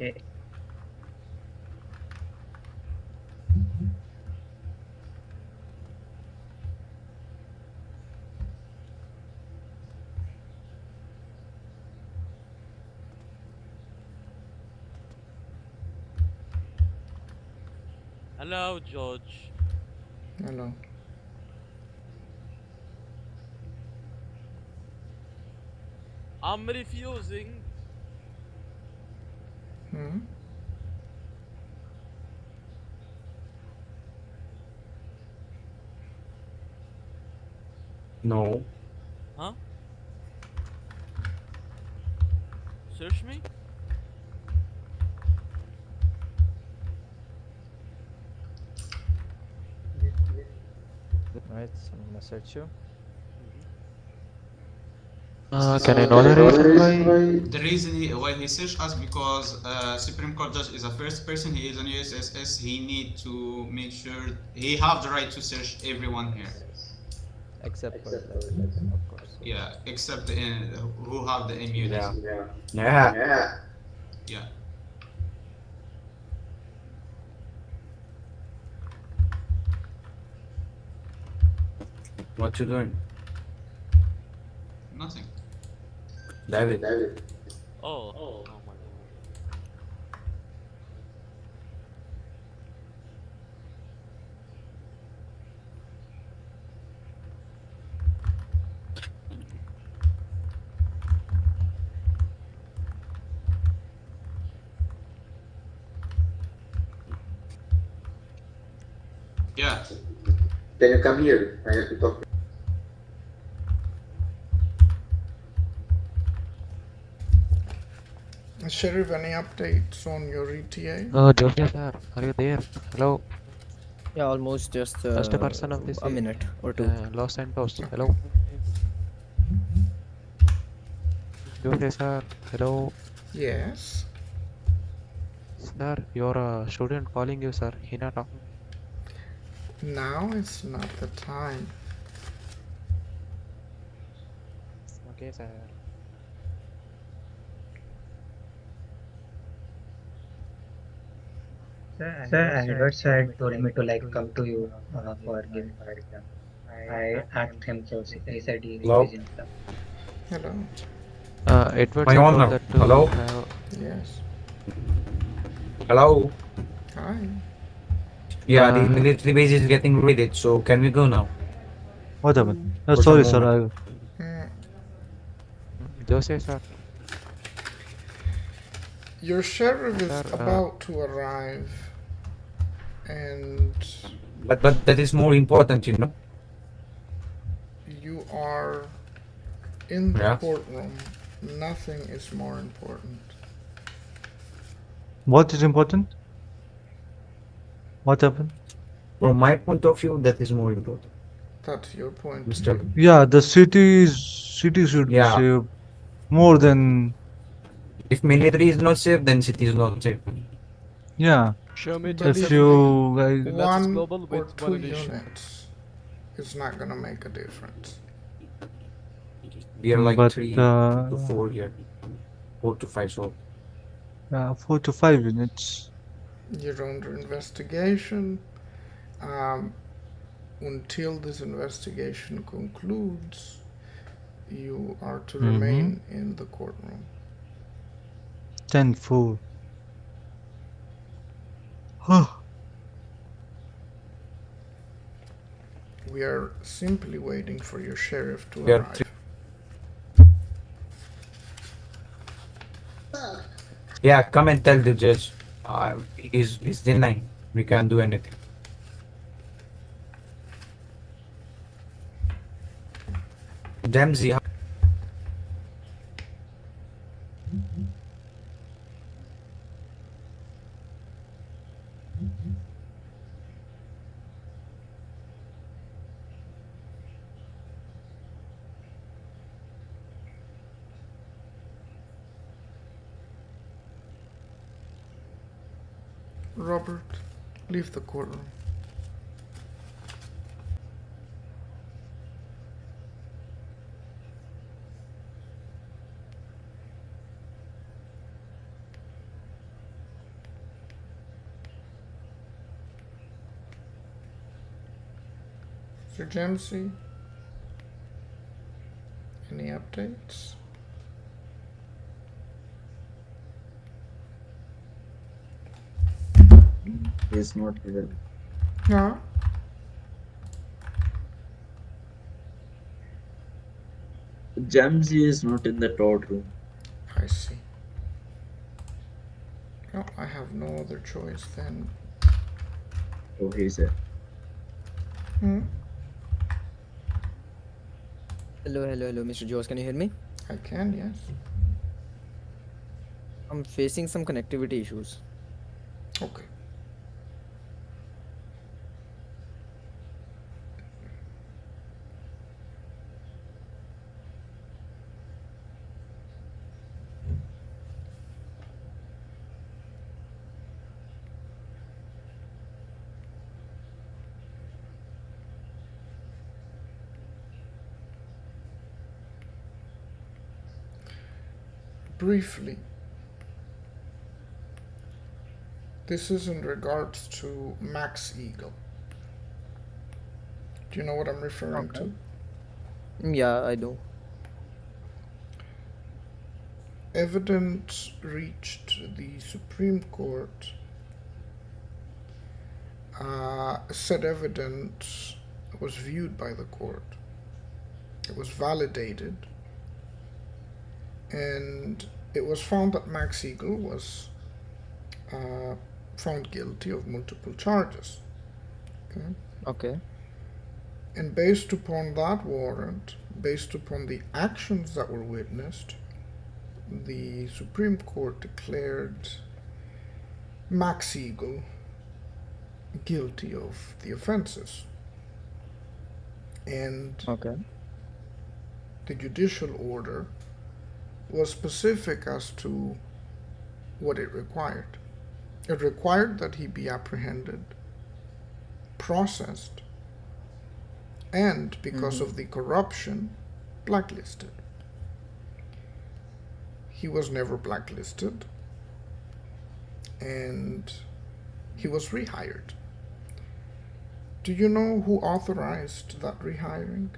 Okay. Hello, George. Hello. I'm refusing. Hmm? No. Huh? Search me? Right, so I'm gonna search you. Mm-hmm. Can I know the reason why? The reason why he searched us because Supreme Court judge is a first person. He is on USSS. He need to make sure he have the right to search everyone here. Except for the president, of course. Yeah, except who have the Yeah. immunity. Yeah. Yeah, What you doing? nothing. David. Oh. Oh my god. Yeah, Can you come here? I have to talk. Sheriff, any updates on your ETA? Joseph sir, are you there? Hello, Yeah, almost just first person of this a minute or two. Los Santos. Okay. Hello, Joseph sir. Hello, Yes. sir. Your student calling you, sir. Hinata. Now is not the time. Okay, sir. Sir, Albert sir told me to like come to you for giving her exam. I asked him, so he said Hello? he's in class. Hello. Edward My sir told honor. that to Hello? have. Yes. Hello? Hi. Yeah, the Uh, military base is getting raided, so can we go now? What happened? For some Sorry, sir. moment. Hmm. Joseph sir. Your sheriff Sir. is about to arrive, and But that is more important, you know? you are in the Yeah. courtroom. Nothing is more important. What is important? What happened? From my point of view, that is more important. That's your point of Mr. view. Yeah, the city should be Yeah. saved more than If military is not safe, then city is not safe. yeah. Show me But If if Tiff-F-A. you guys, United one Global or with one two edition. units is not gonna make a difference. We are like but 3 to 4 here. 4 to 5, so. 4 to 5 units. You're under investigation. Um, until this investigation concludes, you are to Mm-hmm. remain in the courtroom. 10-4. Huh. We are simply waiting for your sheriff to We are arrive. Yeah, come and tell the judge. He's denying. We can't do anything. Dempsey, Robert, leave the courtroom. Sir Jamesy, any updates? He is not here. No. Jamsey is not in the toad room. I see. Well, I have no other choice then. Oh, he's there. Hmm? Hello, Mr. Jaws. Can you hear me? I can, yes. I'm facing some connectivity issues. Okay. Briefly, this is in regards to Max Eagle. Do you know what I'm referring Okay. to? Yeah, I do. Evidence reached the Supreme Court. Said evidence was viewed by the court. It was validated, and it was found that Max Eagle was found guilty of multiple charges. Okay? Okay. And based upon that warrant, based upon the actions that were witnessed, the Supreme Court declared Max Eagle guilty of the offenses. And Okay. the judicial order was specific as to what it required. It required that he be apprehended, processed, and because Mm-hmm. of the corruption, blacklisted. He was never blacklisted, and he was rehired. Do you know who authorized that rehiring?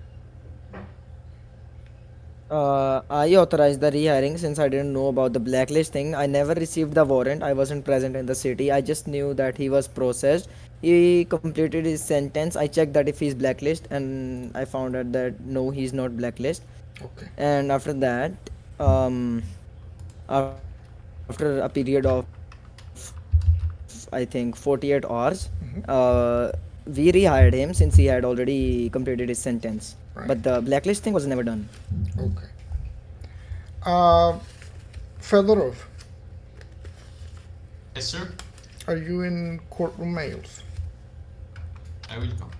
I authorized the rehiring since I didn't know about the blacklist thing. I never received the warrant. I wasn't present in the city. I just knew that he was processed. He completed his sentence. I checked that if he's blacklist, and I found out that no, he's not blacklist. Okay. And after that, um, after a period of I think 48 hours, we rehired him since he had already completed his sentence. But the blacklist Right. thing was never done. Okay. Uh, Fedorov, Yes, sir. are you in courtroom mails? I will come.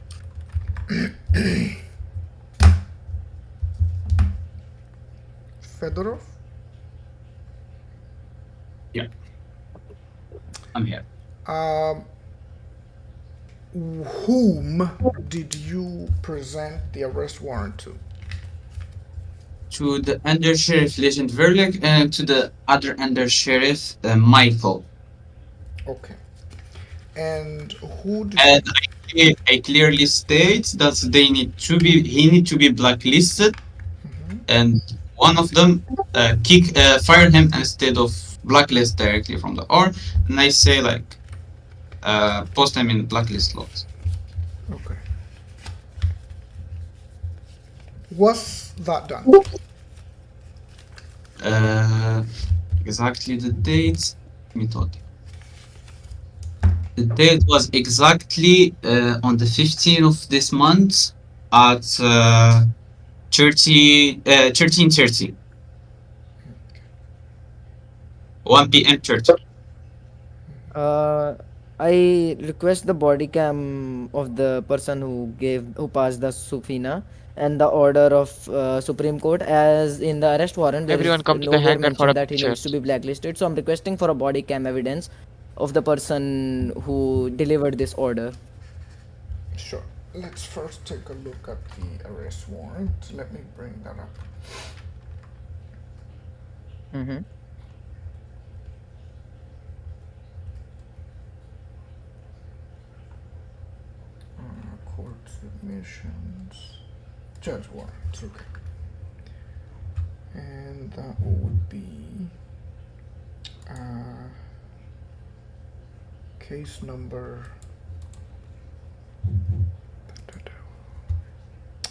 Fedorov? Yeah, I'm here. Um, whom did you present the arrest warrant to? To the under sheriff Legend Verlag and to the other under sheriff Michael. Okay. And who did And you... I clearly state that he need to be blacklisted, Mhm. and one of them fire him instead of blacklist directly from the R. And I say like post him in blacklist logs. Okay. Was that done? Exactly the date. Let me tell you. The date was exactly on the 15th of this month at 13:30. 1 p.m. 30. Uh, I request the body cam of the person who passed the subpoena and the order of Supreme Court, as in the arrest warrant there Everyone is come to the nowhere hangar for a mentioned that he picture. needs to be blacklisted. So I'm requesting for a body cam evidence of the person who delivered this order. Sure. Let's first take a look at the arrest warrant. Let me bring that up. Mm-hmm. Court submissions. Judge warrants, okay. And that would be case number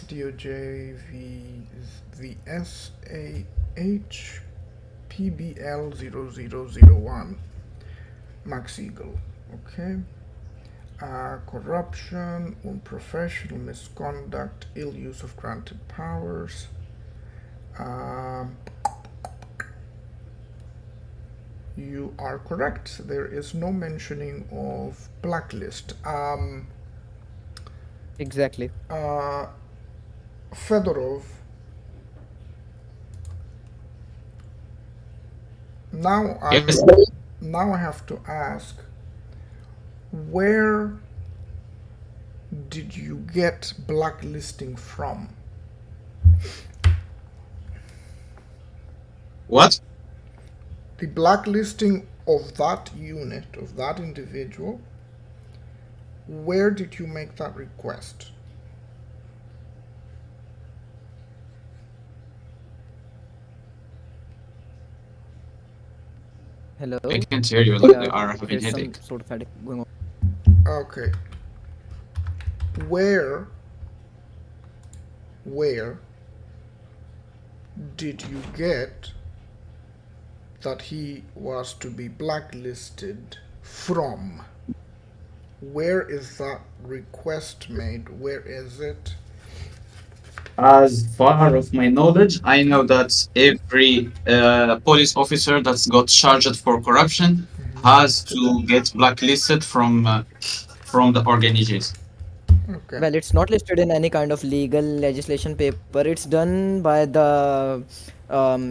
DOJ v SAH PBL 0001 Max Eagle. Okay. Corruption, unprofessional misconduct, ill use of granted powers. You are correct. There is no mentioning of blacklist. Exactly. Fedorov. Now Yes. I have to ask, where did you get blacklisting from? What? The blacklisting of that unit, of that individual, where did you make that request? Hello. I can't hear you. Yeah, You are having there's some headache. sort of headache going on. Okay. Where did you get that he was to be blacklisted from? Where is that request made? Where is it? As far of my knowledge, I know that every police officer that's got charged for corruption has to get blacklisted from the organizations. Okay. Well, it's not listed in any kind of legal legislation paper. It's done by the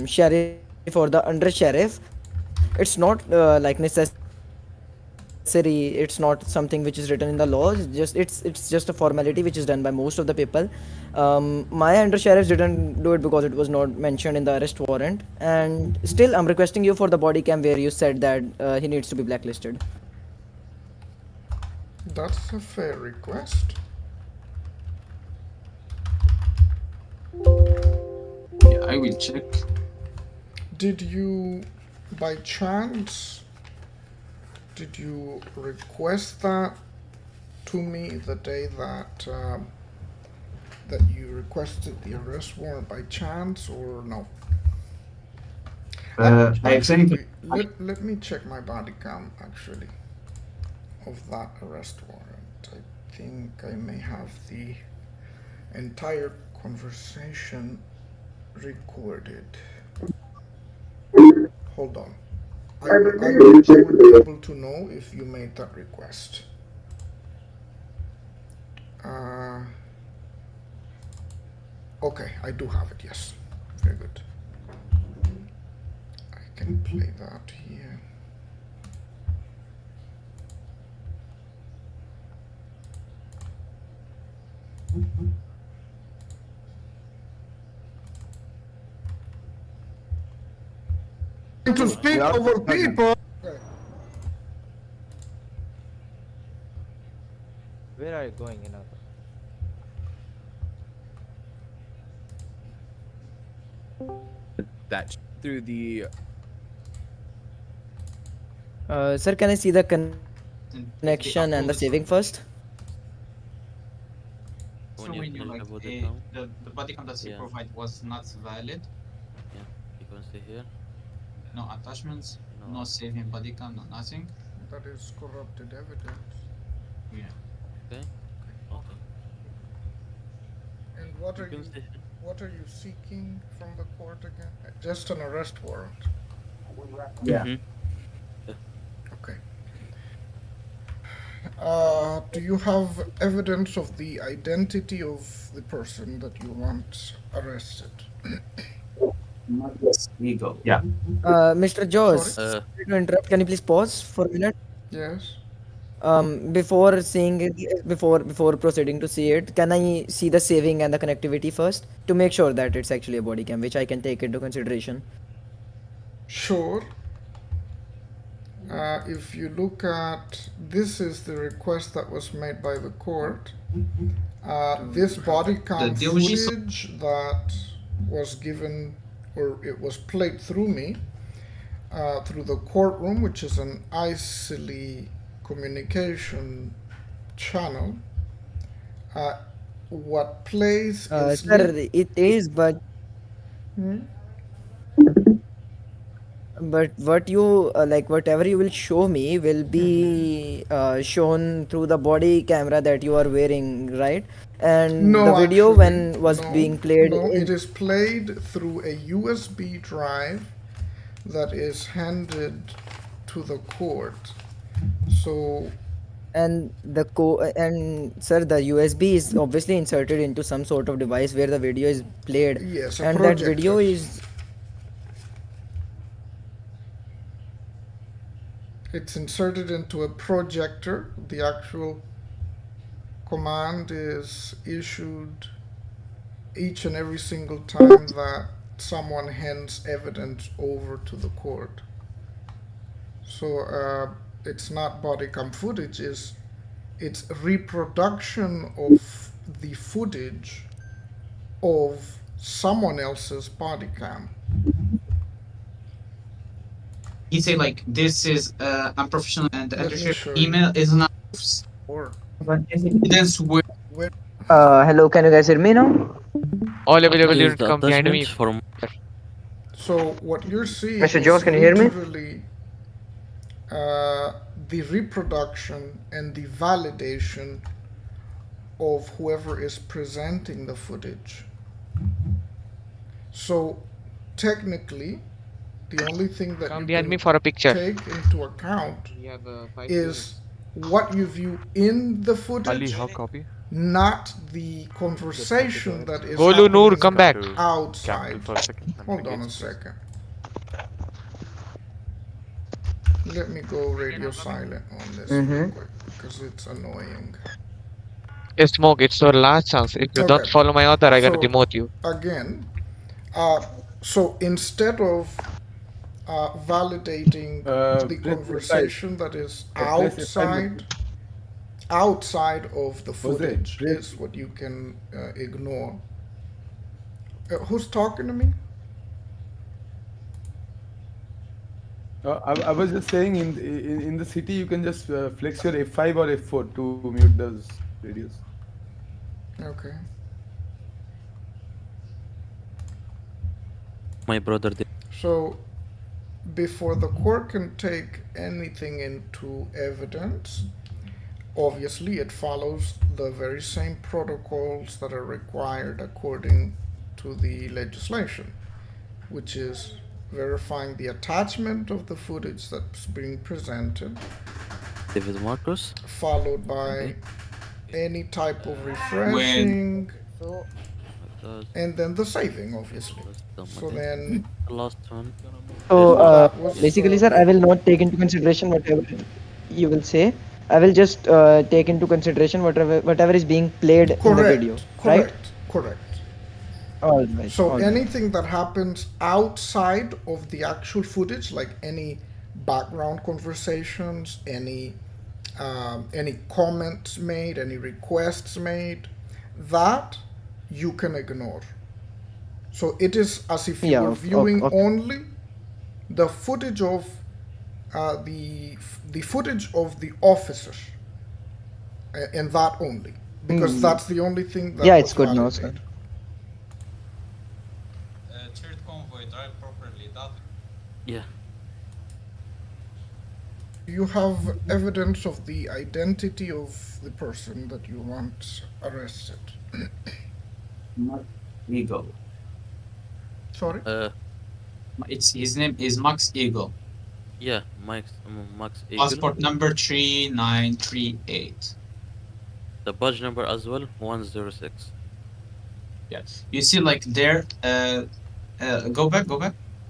sheriff or the under sheriff. It's not like necessary. It's not something which is written in the laws. It's just a formality which is done by most of the people. My under sheriffs didn't do it because it was not mentioned in the arrest warrant. And still, I'm requesting you for the body cam where you said that he needs to be blacklisted. That's a fair request. Yeah, I will check. Did you, by chance, did you request that to me the day that that you requested the arrest warrant by chance, or no? I think Let me check my body cam actually of that arrest warrant. I think I may have the entire conversation recorded. Hold on. I will be able to know if you made that request. Okay, I do have it, yes. Very good. I can play that here. To speak over people. Where are you going, Inata? That through the Sir, can I see the connection and the saving first? When you Showing you finish like the body count, the body count that he Yeah. provided was not valid. yeah, you can see here. No attachments, No. no saving body count, no nothing. That is corrupted evidence. Yeah. Okay. Okay. And what You are can you see here. what are you seeking from the court again? Just an arrest warrant. yeah. Mhm. Okay. Do you have evidence of the identity of the person that you want arrested? Max Eagle. Yeah. Mr. Jaws, Sorry? sorry to interrupt. Can you please pause for a minute? Yes. Before seeing it, before proceeding to see it, can I see the saving and the connectivity first to make sure that it's actually a body cam, which I can take into consideration? Sure. If you look at, this is the request that was made by the court. This body cam the DOG footage that was given, or it was played through me, through the courtroom, which is an ICELI communication channel. What plays is Sir, it is, but what you like, whatever you will show me will be shown through the body camera that you are wearing, right? And the no, video actually, when was no, being played no. is, It is played through a USB drive that is handed to the court. So and sir, the USB is obviously inserted into some sort of device where the video is played, yes, a and that video projector. is It's inserted into a projector. The actual command is issued each and every single time that someone hands evidence over to the court. So it's not body cam footage, it's reproduction of the footage of someone else's body cam. he say like this is unprofessional and Let me censorship. show you. Email is not evidence where hello, can you guys hear me now? All What available is unit the come behind me. attachment from? So what you're seeing Mr. is Jones, can you hear me? literally the reproduction and the validation of whoever is presenting the footage. So technically, the only thing that Come you behind me can for a picture. take into account We have 5 is what you view in the Ali, footage, how copy? not the conversation that is Golu Noor, happening come back. Capital outside. for a second. and Hold on a against this. second. Let me go radio silent on this real quick because it's annoying. Hey, Smoke, it's your last chance. If you don't Okay. follow my order, I gotta So demote you. again, so instead of validating the conversation that is outside of the footage is what you can ignore. Who's talking to me? I was just saying in the city you can just flex your F5 or F4 to mute those videos. Okay. My brother did. So before the court can take anything into evidence, obviously it follows the very same protocols that are required according to the legislation, which is verifying the attachment of the footage that's being presented, David Marcus. followed by any type of refreshing, and then the saving, obviously. So then, The last one. So that was basically, sir, I will not take into consideration whatever you will say. I will just take into consideration whatever is being played in the video, right? correct. All right. So all right. anything that happens outside of the actual footage, like any background conversations, any comments made, any requests made, that you can ignore. So it is as if you were viewing only the footage of the footage of the officer, and that only, because that's the only thing that it's good now, sir. Third convoy, drive properly. That Yeah. you have evidence of the identity of the person that you want arrested. Eagle. Sorry? It's his name is Max Eagle. Yeah, Max Eagle. Passport number 3938. The badge number as well, 106. Yeah. You see like there go back.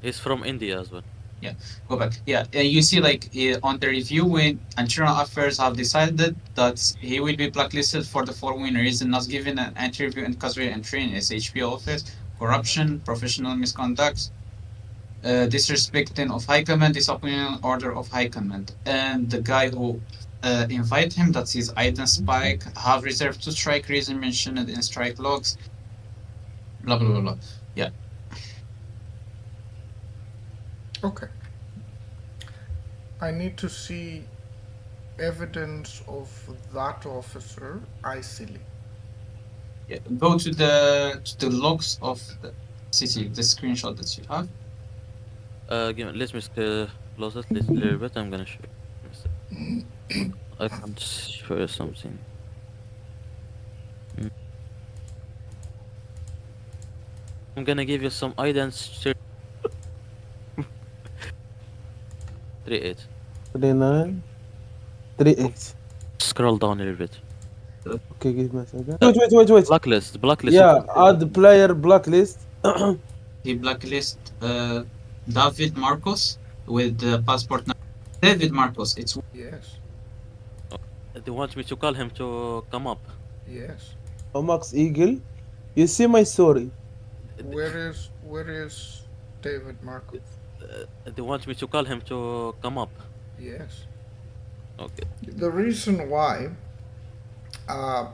He's from India as well. Yeah, go back. Yeah, you see like on the review when Internal Affairs have decided that he will be blacklisted for the following reason: not given an interview in custody entry in SHP office, corruption, professional misconduct, disrespecting of high command, disciplinary order of high command. And the guy who invite him. That's his item spike. Have reserved to strike reason mentioned in strike logs. Blah blah blah blah. Yeah. Okay. I need to see evidence of that officer icily. Yeah. Go to the logs of the city, the screenshot that you have. Let me close it a little bit. I'm gonna show you. In a sec. I can show you something. Mm. I'm gonna give you some items. 3-8. 39 38. Scroll down a little bit. Okay, give me a second. Wait. Blacklist. Yeah, add the player blacklist. He blacklist David Marcos with the passport number. David Marcos. It's Yes. They want me to call him to come up. Yes. Max Eagle. You see my story. Where is David Markov? They want me to call him to come up. Yes. Okay. The reason why uh,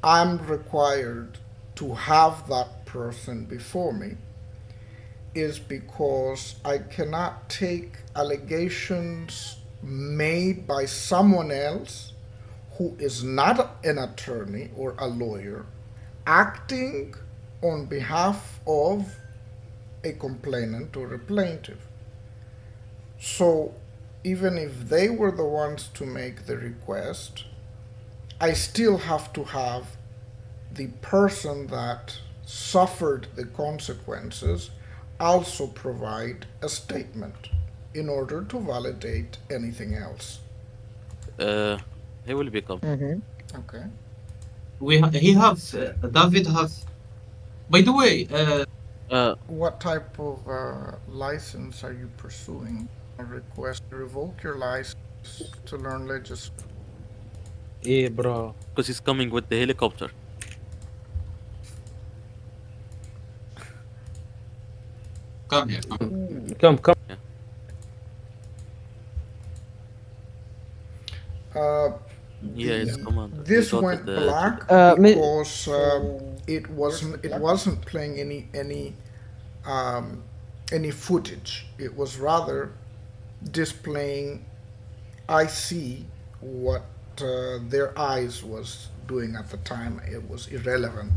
I'm required to have that person before me is because I cannot take allegations made by someone else who is not an attorney or a lawyer acting on behalf of a complainant or a plaintiff. So even if they were the ones to make the request, I still have to have the person that suffered the consequences also provide a statement in order to validate anything else. He will become. Okay. he have David have. By the way, what type of license are you pursuing? A request to revoke your license to learn legislation. Yeah, bro. Because he's coming with the helicopter. Come here. Come. Yeah. It's command. This went black because it wasn't playing any footage. It was rather displaying. I see what their eyes was doing at the time. It was irrelevant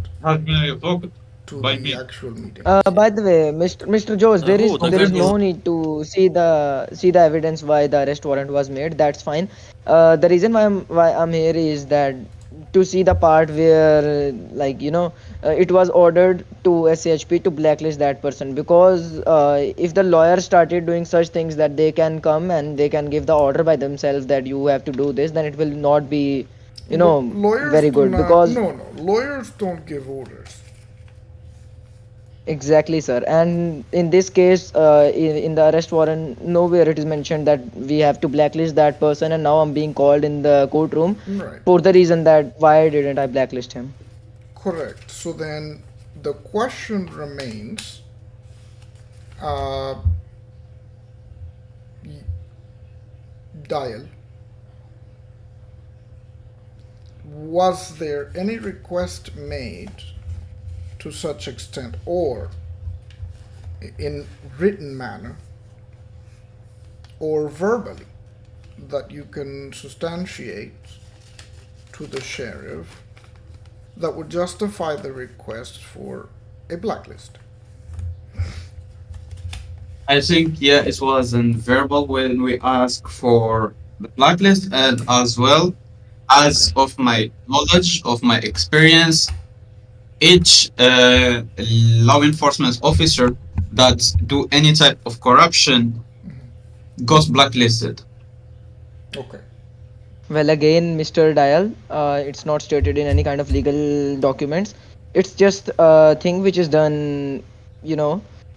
to the actual meeting. By the way, Mr. Jones, there is no need to see the evidence why the arrest warrant was made. That's fine. The reason why I'm here is that to see the part where it was ordered to SHP to blacklist that person, because if the lawyer started doing such things that they can come and they can give the order by themselves that you have to do this, then it will not be Lawyers very do good, not. because No, lawyers don't give orders. exactly, sir. And in this case, in the arrest warrant, nowhere it is mentioned that we have to blacklist that person. And now I'm being called in the courtroom Right. for the reason that why didn't I blacklist him? Correct. So then the question remains, uh, Dial, was there any request made to such extent or in written manner or verbally that you can substantiate to the sheriff that would justify the request for a blacklist? I think it was in verbal when we asked for the blacklist, and as well as of my knowledge, of my experience, each law enforcement officer that do any type of corruption goes blacklisted. Okay. Well, again, Mr. Dial, it's not stated in any kind of legal documents. It's just a thing which is done,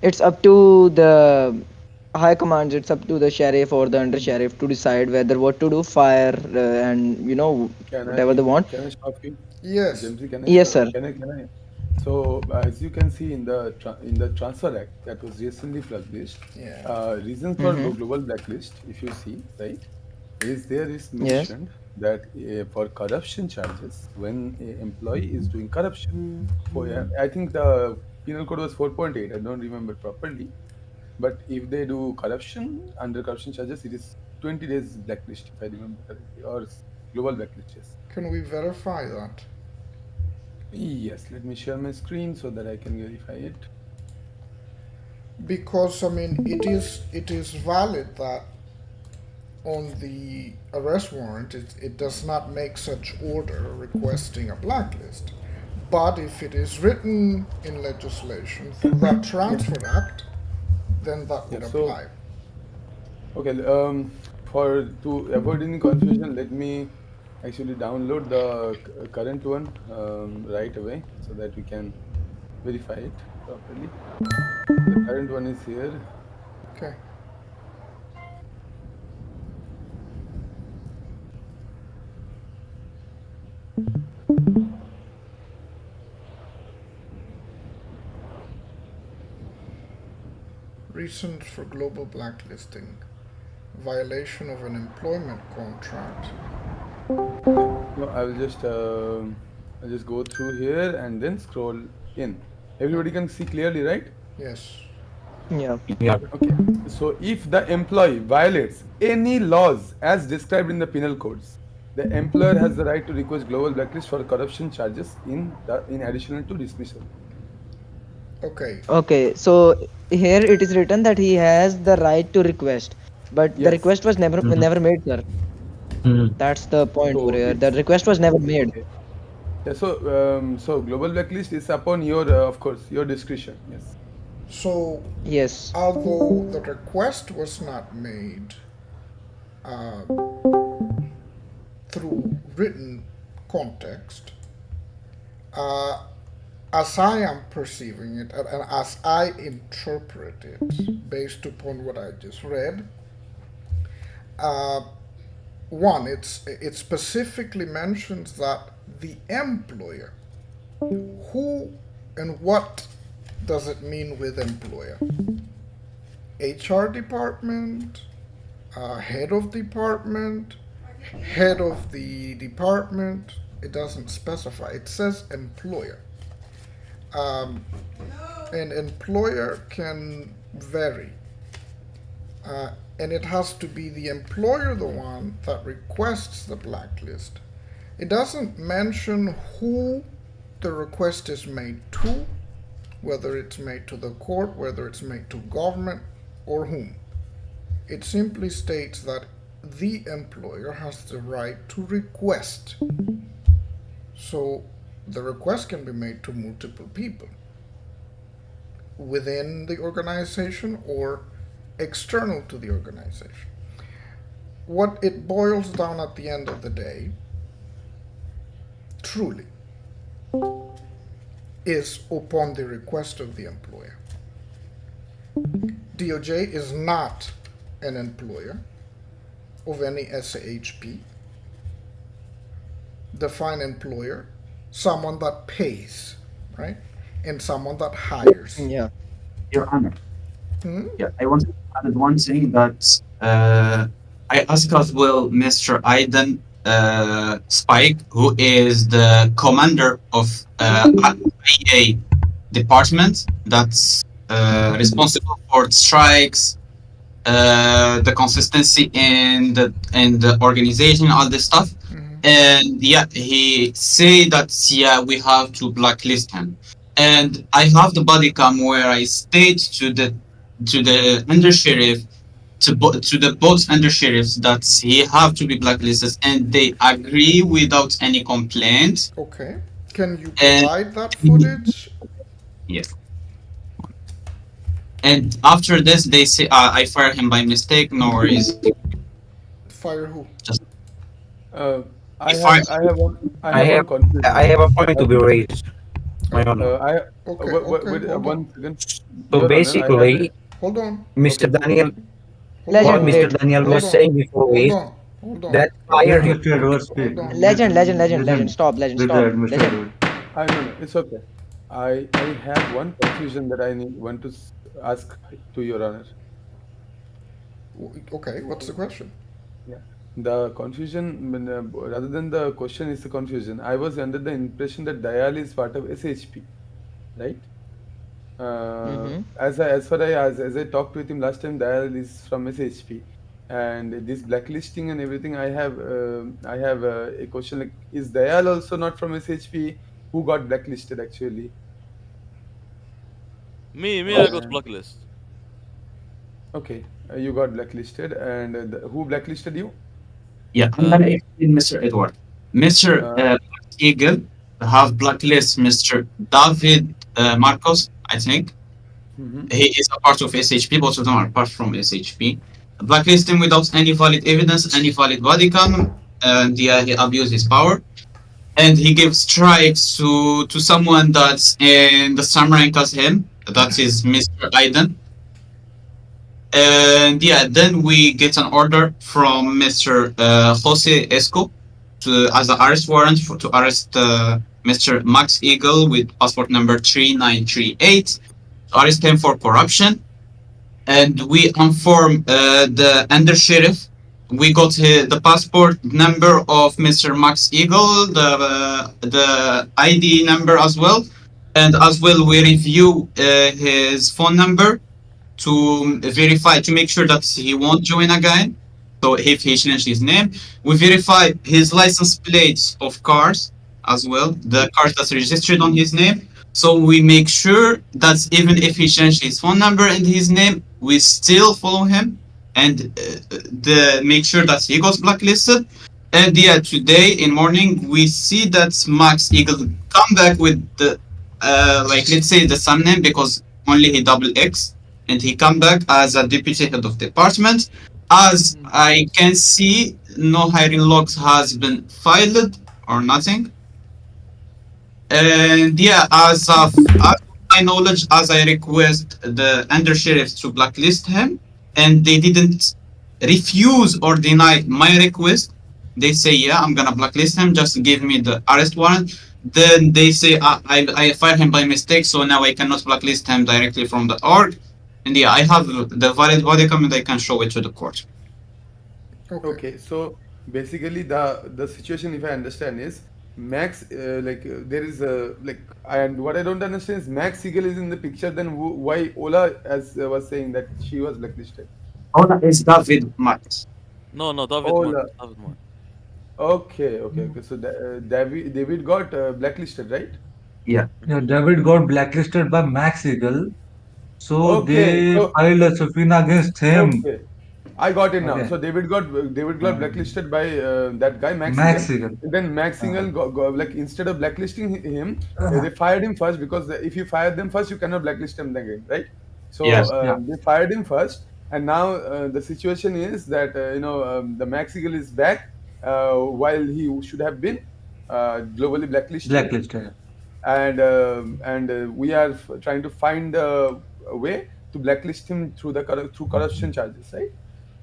it's up to the high commands, it's up to the sheriff or the under sheriff to decide whether what to do, fire, and whatever they want. Can I stop you? Yes. Jamsi, can I Yes, stop? sir. Can I? So, as you can see in the Transfer Act that was recently published, Yeah. reasons for Mm-hmm. global blacklist, if you see, right? Is Yes. mentioned that for corruption charges, when a employee is doing corruption, for I think the penal code was 4.8. I don't remember properly, but if they do corruption under corruption charges, it is 20 days blacklist, if I remember correctly, or global blacklist. Yes. Can we verify that? Yes. Let me share my screen so that I can verify it. Because I mean, it is valid that on the arrest warrant it does not make such order requesting a blacklist. But if it is written in legislation through that transfer act, then that Yeah. would So apply. okay. For to avoid any confusion, let me actually download the current one right away so that we can verify it properly. The current one is here. Okay. Reasons for global blacklisting: violation of an employment contract. No, I'll just go through here and then scroll in. Everybody can see clearly, right? Yes. Yeah. Yeah. Okay. So if the employee violates any laws as described in the penal codes, the employer has the right to request global blacklist for corruption charges in additional to dismissal. Okay. Okay, so here it is written that he has the right to request, but the Yes. request was never made, sir. Mhm. That's the point over So here. The it's request was never made. okay. Yeah, so global blacklist is upon your of course your discretion. Yes. So, Yes. although the request was not made uh, through written context, uh, as I am perceiving it and as I interpret it based upon what I just read, uh, one, it specifically mentions that the employer, who and what does it mean with employer? HR department, head of department, head of the department. It doesn't specify. It says employer. Um, an employer can vary, uh, and it has to be the employer the one that requests the blacklist. It doesn't mention who the request is made to, whether it's made to the court, whether it's made to government, or whom. It simply states that the employer has the right to request. So the request can be made to multiple people within the organization or external to the organization. What it boils down at the end of the day, truly, is upon the request of the employer. DOJ is not an employer of any SAHP. Define employer: someone that pays, right? And someone that hires. Yeah. Your Honor. Hmm? Yeah, I want to add one thing that I asked as well Mr. Aidan Spike, who is the commander of IA department that's responsible for strikes, the consistency in the organization, all this stuff. And yeah, he say that yeah, we have to blacklist him. And I have the body cam where I state to the under sheriff to the both under sheriffs that he have to be blacklisted, and they agree without any complaint. Okay. Can you And provide that footage? yes, and after this they say I fire him by mistake. No worries, Fire who? just Uh, I fire. I I have have one confusion. I have a point to be raised, my honor. I Okay, wait, hold on. one second, So Your Honor. I have basically, Hold on. Mr. okay. Daniel, Hold what on. Legend, Mr. wait. Daniel Hold was on. saying before Hold is on. Hold on. that Hold fire on. him. Hold on. Legend. Legend. Stop. Legend. With the Stop. admission Legend. rule. No, it's okay. I have one confusion that I want to ask to Your Honor. Okay, what's the question? Yeah. The confusion, rather than the question, is the confusion. I was under the impression that Dayal is part of SHP, right? Mm-hmm. As I talked with him last time, Dayal is from SHP, and this blacklisting and everything. I have a question like, is Dayal also not from SHP? Who got blacklisted actually? Me, I got Okay. blacklist. Okay, you got blacklisted, and who blacklisted you? Yeah, I'm Uh, gonna explain, Mr. Edward. Mr. Uh, Eagle have blacklist Mr. David Marcos, I think. mhm. He is a part of SHP. Both of them are part from SHP. Blacklist him without any valid evidence, any valid body cam, and yeah, he abused his power. And he gives strikes to someone that's in the same rank as him. That is Mr. Aiden. And yeah, then we get an order from Mr. Jose Esco as an arrest warrant to arrest Mr. Max Eagle with passport number 3938, to arrest him for corruption. And we inform the under sheriff. We got the passport number of Mr. Max Eagle, the ID number as well, and as well we review his phone number to verify, to make sure that he won't join again. So if he changed his name, we verify his license plates of cars as well, the cars that's registered on his name. So we make sure that even if he changed his phone number and his name, we still follow him and the make sure that he goes blacklisted. And yeah, today in morning we see that Max Eagle come back with the like, let's say the same name, because only he double X, and he come back as a deputy head of department. As I can see, no hiring logs has been filed or nothing. And yeah, as my knowledge, as I request the under sheriff to blacklist him, and they didn't refuse or deny my request. They say, yeah, I'm gonna blacklist him. Just give me the arrest warrant. Then they say, I fired him by mistake, so now I cannot blacklist him directly from the org. And yeah, I have the valid body cam and I can show it to the court. Okay. Okay, so basically the situation, if I understand, is Max there is a like, and what I don't understand is Max Siegel is in the picture. Then why Ola, as was saying, that she was blacklisted? Owner is David Max. no, David Mark. Ola. David Mark. Okay. So David got blacklisted, right? Yeah. Yeah, David got blacklisted by Max Eagle, so Okay, they so filed a subpoena against him. okay, I got it now. Okay, So David got blacklisted by that guy Max Siegel. Max Eagle. And then Max Siegel like, instead of blacklisting him, they fired him first, because if you fire them first, you cannot blacklist them again, right? So Yes. Yeah, they fired him first, and now the situation is that the Max Eagle is back, while he should have been globally blacklisted, blacklisted. and we are trying to find a way to blacklist him through through corruption charges, right?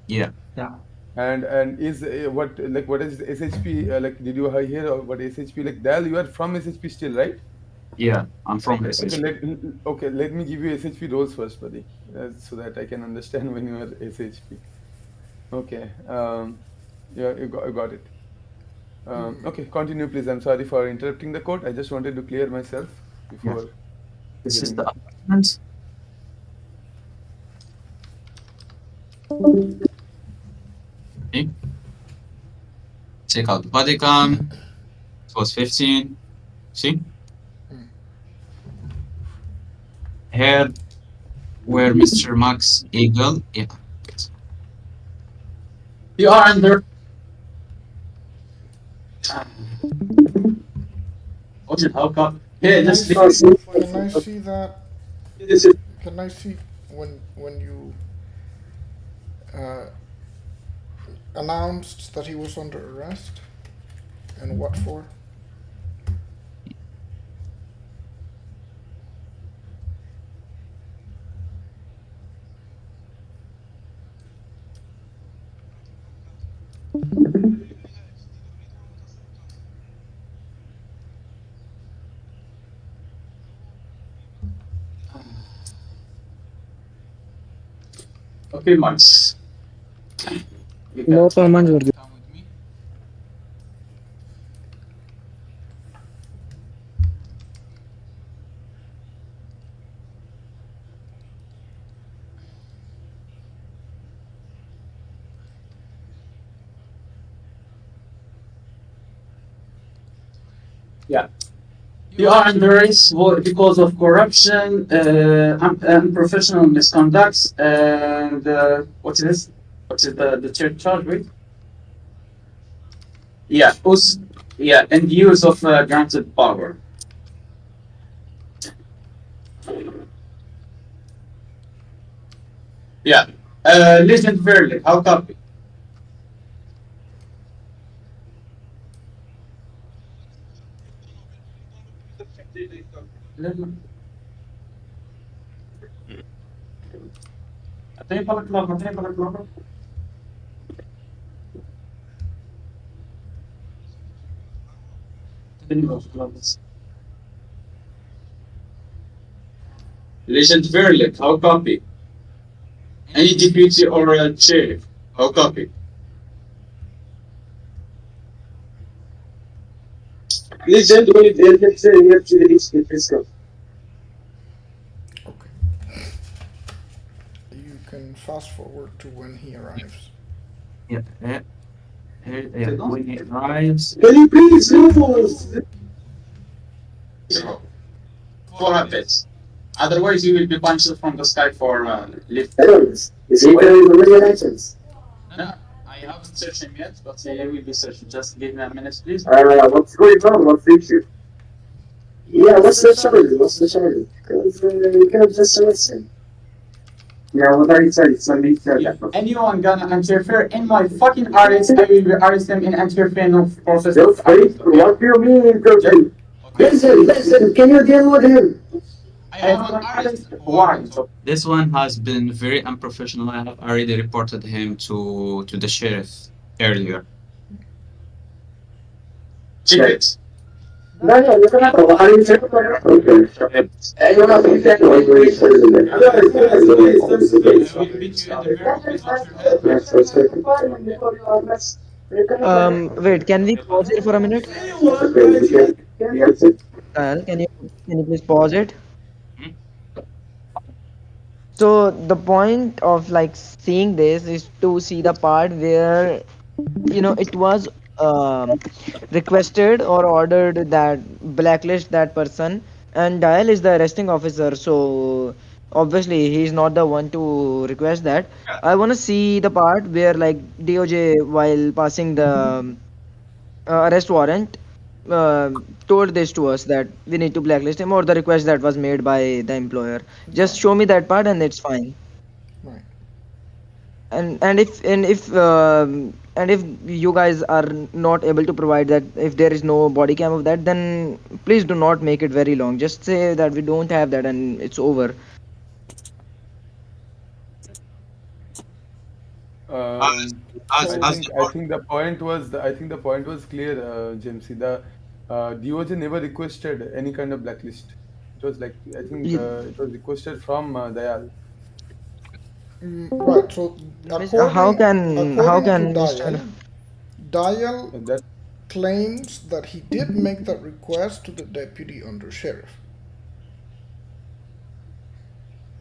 Yeah. Yeah, And is what is SHP like? Did you hear what SHP like? Dal, you are from SHP still, right? Yeah. I'm from Okay, okay. SHP. Let me give you SHP roles first, buddy, so that I can understand when you are SHP. Okay. Yeah, you got it. Okay, continue, please. I'm sorry for interrupting the court. I just wanted to clear myself Yeah. before This is getting the the. apartment. Okay. Check out the body cam. It was 15. See? Here where Mr. Max Eagle. Yeah. You are under. How come? Yeah, Can I just see? because. Can I see that? Can I see when you uh, announced that he was under arrest, and what for? Okay, Max. No comments were there. Yeah. You are under arrest because of corruption, unprofessional misconducts, and what is this? What is the third charge with? Yeah, yeah, and use of granted power. Yeah. Legend verdict. How copy? اعطيني بارك اعطيني بارك Legend verdict. How copy? Any deputy or a sheriff? How copy? Legend verdict. Okay. You can fast forward to when he arrives. Yeah. Yeah. When it arrives. Can you please move? For habits. Otherwise, you will be punched from the sky for lift. Is he very license? No, I haven't searched him yet, but he will be searched. Just give me a minute, please. What's going on? What's the issue? Yeah, what's the charge? What's the charge? Because you can't just arrest him. Yeah, what I said, it's a leak. Anyone gonna interfere in my fucking arrest, I will arrest them in interference process. What do you mean interfere? Listen, can you deal with him? I have an arrest warrant. This one has been very unprofessional. I have already reported him to the sheriff earlier. Check it. No, no, you're not the one. You're Wait, can we pause it for a minute? Can you please pause it? So the point of like seeing this is to see the part where it was requested or ordered that blacklist that person, and Dial is the arresting officer, so obviously he's not the one to request that. I want to see the part where like DOJ while passing the arrest warrant uh, told this to us that we need to blacklist him, or the request that was made by the employer. Just show me that part and it's fine. Right. And if you guys are not able to provide that, if there is no body cam of that, then please do not make it very long. Just say that we don't have that and it's over. I think the point was clear, James. The DOJ never requested any kind of blacklist. It was like I think Ye- it was requested from Dayal. Right. So how according to can Mr. Dial And that claims that he did make that request to the deputy under sheriff.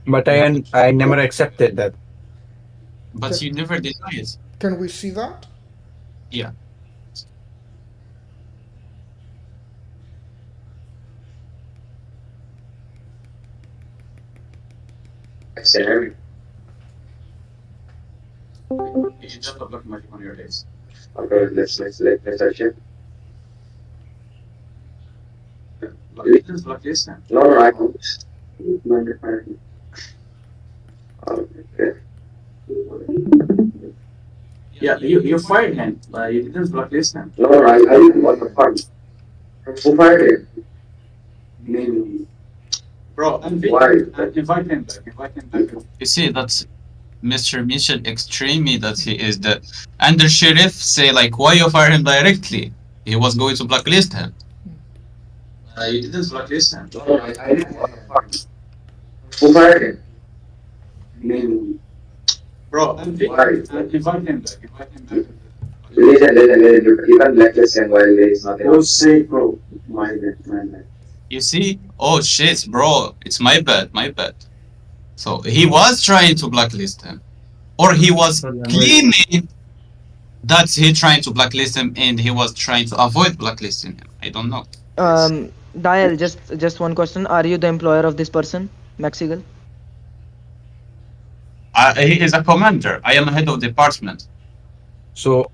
But I never accepted that. But you never deny it. Can we see that? Yeah. Did you just block magic on your days? Okay, let's search it. Block this now. No, I don't. Okay. Yeah, you fired him, but you didn't blacklist him. No, I didn't want to fire. Who fired him? Maybe. Bro, why? Invite him back. Invite him back. You see, that's Mr. Mitchell extreme me that he is the under sheriff say like why you fire him directly? He was going to blacklist him. You didn't blacklist him. No, I didn't want to fire. Who fired him? Maybe. Bro, why? Invite him back. Invite him back. Listen. You can blacklist him while there is nothing. Oh, say, bro. My bad. You see? Oh shit, bro. It's my bad. So he was trying to blacklist him. Or he was claiming that he trying to blacklist him and he was trying to avoid blacklisting him. I don't know. Dial, just one question. Are you the employer of this person, Mexigal? He is a commander. I am head of department. So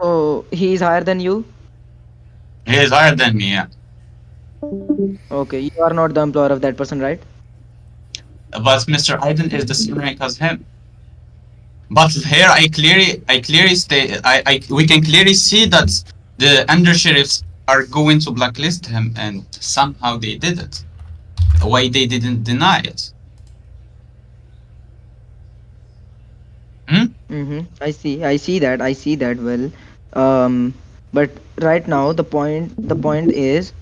Oh, he is higher than you? He is higher than me. Yeah. Okay, you are not the employer of that person, right? But Mr. Aiden is the same rank as him. But here I clearly state, we can clearly see that the undersheriffs are going to blacklist him, and somehow they did it. Why they didn't deny it? Hmm? Mm-hmm. I see that well. Um, but right now the point is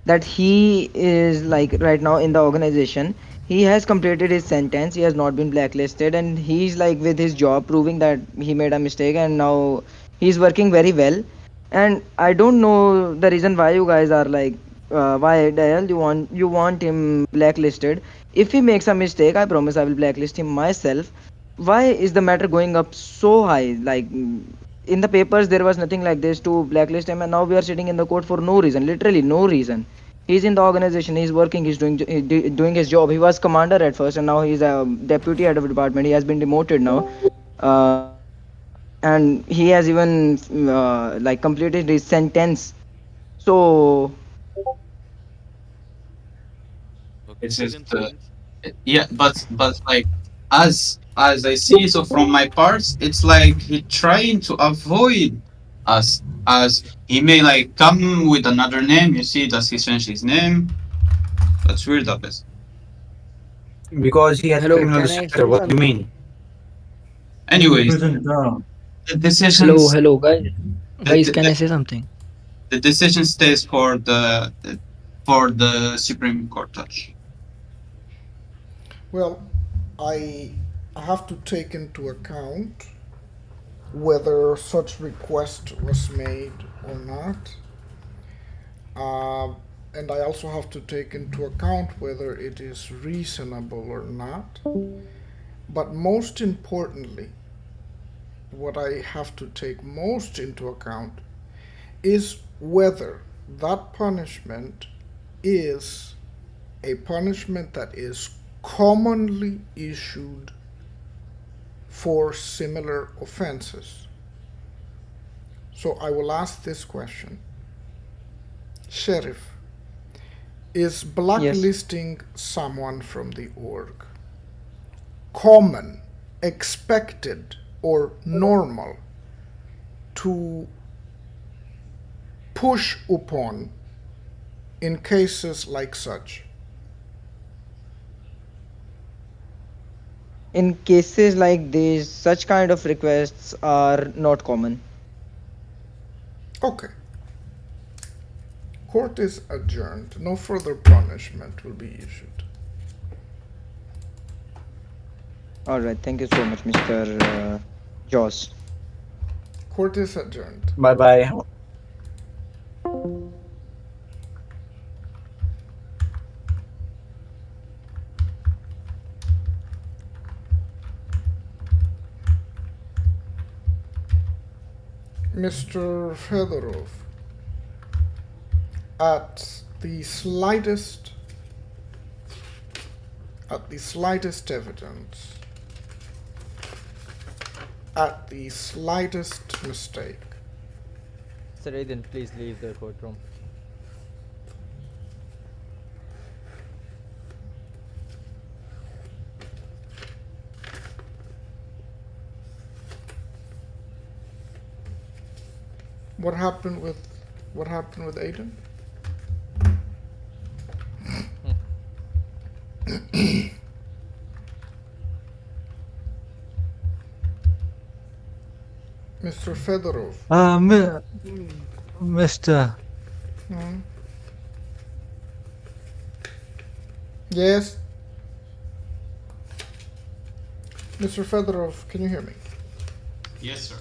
that he is like right now in the organization. He has completed his sentence. He has not been blacklisted, and he's like with his job, proving that he made a mistake, and now he's working very well. And I don't know the reason why you guys are like, why Dayal you want him blacklisted. If he makes a mistake, I promise I will blacklist him myself. Why is the matter going up so high? Like in the papers, there was nothing like this to blacklist him, and now we are sitting in the court for no reason, literally no reason. He's in the organization, he's working, doing his job. He was commander at first, and now he's a deputy head of department. He has been demoted now, and he has even like completed his sentence. So Okay, This is second the point. yeah, but like as I see, so from my parts, it's like he trying to avoid us, as he may like come with another name. You see that he changed his name. That's weird of this. because he has Hello, criminal can I structure. say What do you something? mean? Anyways, the decisions Hello, guys. the, Guys, the, can the I say something? the decision stays for the Supreme Court judge. Well, I have to take into account whether such request was made or not. Uh, and I also have to take into account whether it is reasonable or not. But most importantly, what I have to take most into account is whether that punishment is a punishment that is commonly issued for similar offenses. So I will ask this question: Sheriff, is yes. blacklisting someone from the org common, expected, or normal to push upon in cases like such? In cases like these, such kind of requests are not common. Okay. Court is adjourned. No further punishment will be issued. All right, thank you so much, Mr. Joss. Court is adjourned. Bye bye. Mr. Fedorov, at the slightest evidence, at the slightest mistake, Sir Aiden, please leave the courtroom. what happened with Aiden? Mr. Fedorov. Mr. Hmm? Yes? Mr. Fedorov, can you hear me? Yes, sir.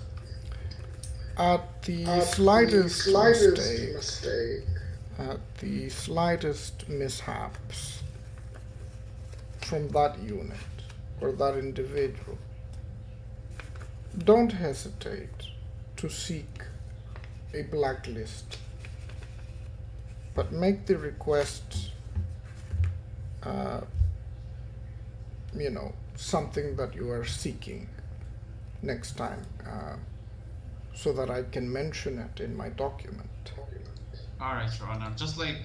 At the slightest mistake, at the slightest mishaps from that unit or that individual, don't hesitate to seek a blacklist. But make the request, uh, something that you are seeking next time, so that I can mention it in my document. All right, Your Honor. Just like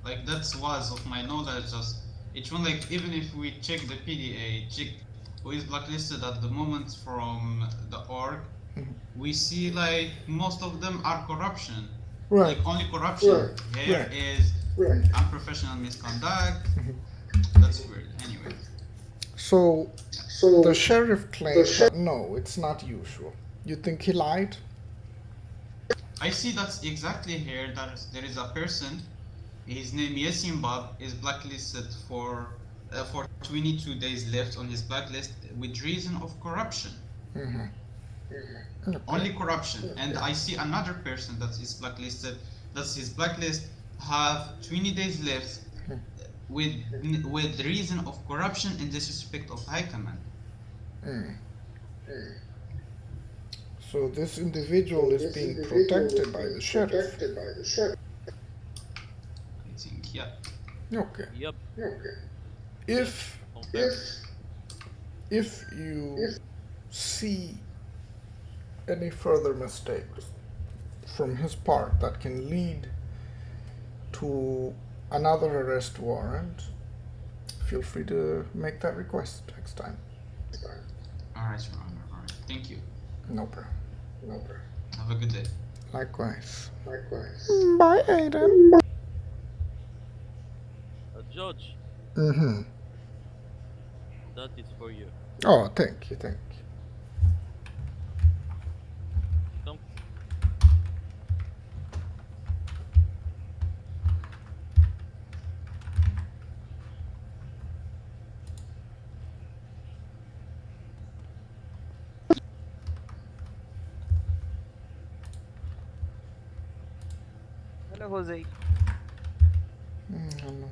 that was of my knowledge. Just each one, like even if we check the PDA, check who is blacklisted at the moment from the org, we see like most of them are corruption. Right. Like only corruption. Here is unprofessional misconduct. That's weird. Anyway. So the sheriff claims that no, it's not usual. You think he lied? I see that's exactly here. There is a person. His name Yasin Bab is blacklisted for 22 days left on his blacklist with reason of corruption. Only corruption. And I see another person that is blacklisted. That's his blacklist have 20 days left with reason of corruption and disrespect of high command. So this individual is being protected by the sheriff. I think, yeah. Okay. Yep. If Confirmed. if you see any further mistakes from his part that can lead to another arrest warrant, feel free to make that request next time. All right, Your Honor. All right. Thank you. No problem. Have a good day. Likewise. Bye, Aiden. Judge, Mm-hmm. that is for you. Oh, thank you. Come. Hello, Jose. Hello.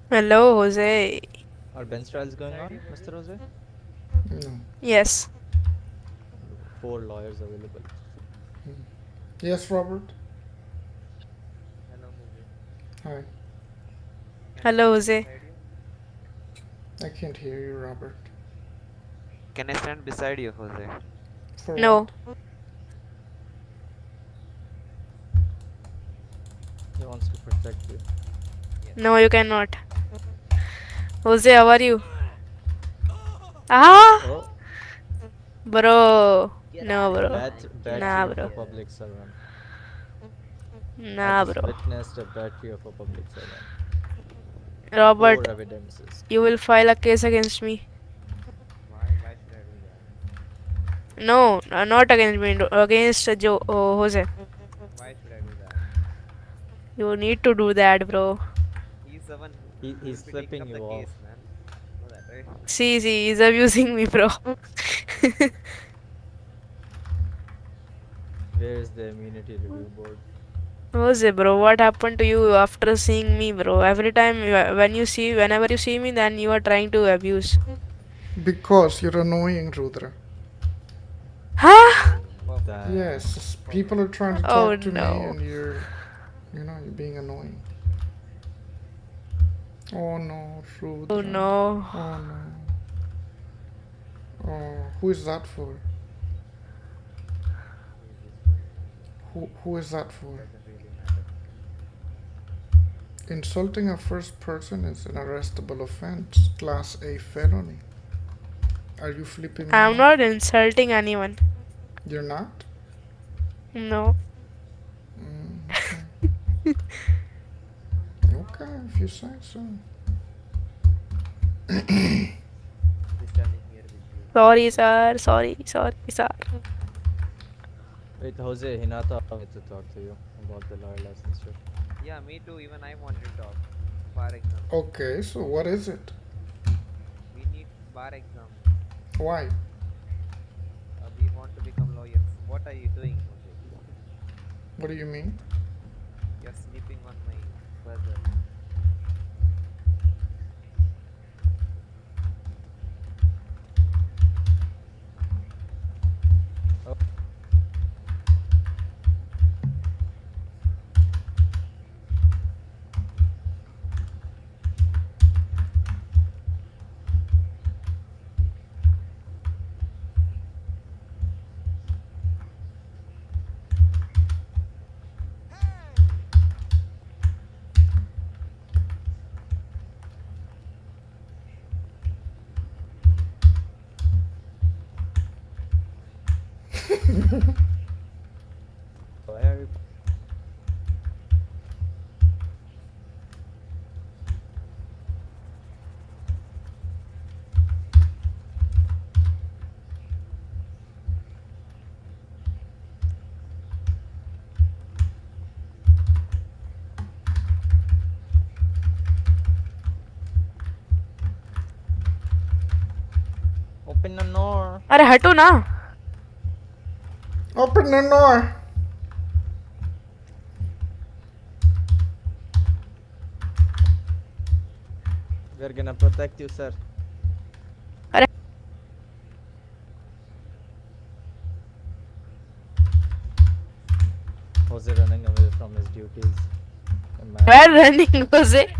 Hello, Jose. Are bench trials going on, Mr. Jose? No. Yes. 4 lawyers available. Yes, Robert. Hello, Jose. Hi. Hello, Jose. I can't hear you, Robert. Can I stand beside you, Jose? For No. what? He wants to protect you. No, you cannot. Jose, how are you? Ah! Oh, Bro. No, bro. battery Nah, of bro. a public servant. Nah, I just bro. witnessed a battery of a public servant. Robert, 4 evidences. you will file a case against me. Why should I do that? No, not against me. Against Jose. Why should I do that? You need to do that, bro. He's the one he's flipping you off. Man. Know that, right? See, he's abusing me, bro. Where is the immunity review board? Jose, bro, what happened to you after seeing me, bro? Every time whenever you see me, then you are trying to abuse. Because you're annoying, Rudra. Huh? Yes, people are trying to Oh, talk to no. me and you're being annoying. Oh no, Rudra. Oh, no. Oh no. Oh, who is that for? Who is that for? Doesn't really matter. Insulting a first person is an arrestable offense, Class A felony. Are you flipping me I'm off? not insulting anyone. You're not? No. Okay. Okay, if you say so. He's standing here with you. Sorry, sir. Sorry, sir. Wait, Jose, Hinata wanted to talk to you about the lawyer licensure. Yeah, me too. Even I wanted to talk. Bar exam. Okay, so what is it? We need bar exam. Why? We want to become lawyers. What are you doing, Jose? What do you mean? You're sleeping on my brother. Why are you? Open the door. अरे हटो ना. Open the door. We're gonna protect you, sir. अरे Jose running away from his duties. where running was it?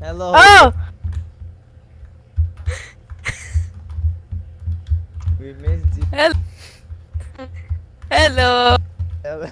Hello. Oh, We missed you. hello. Hello.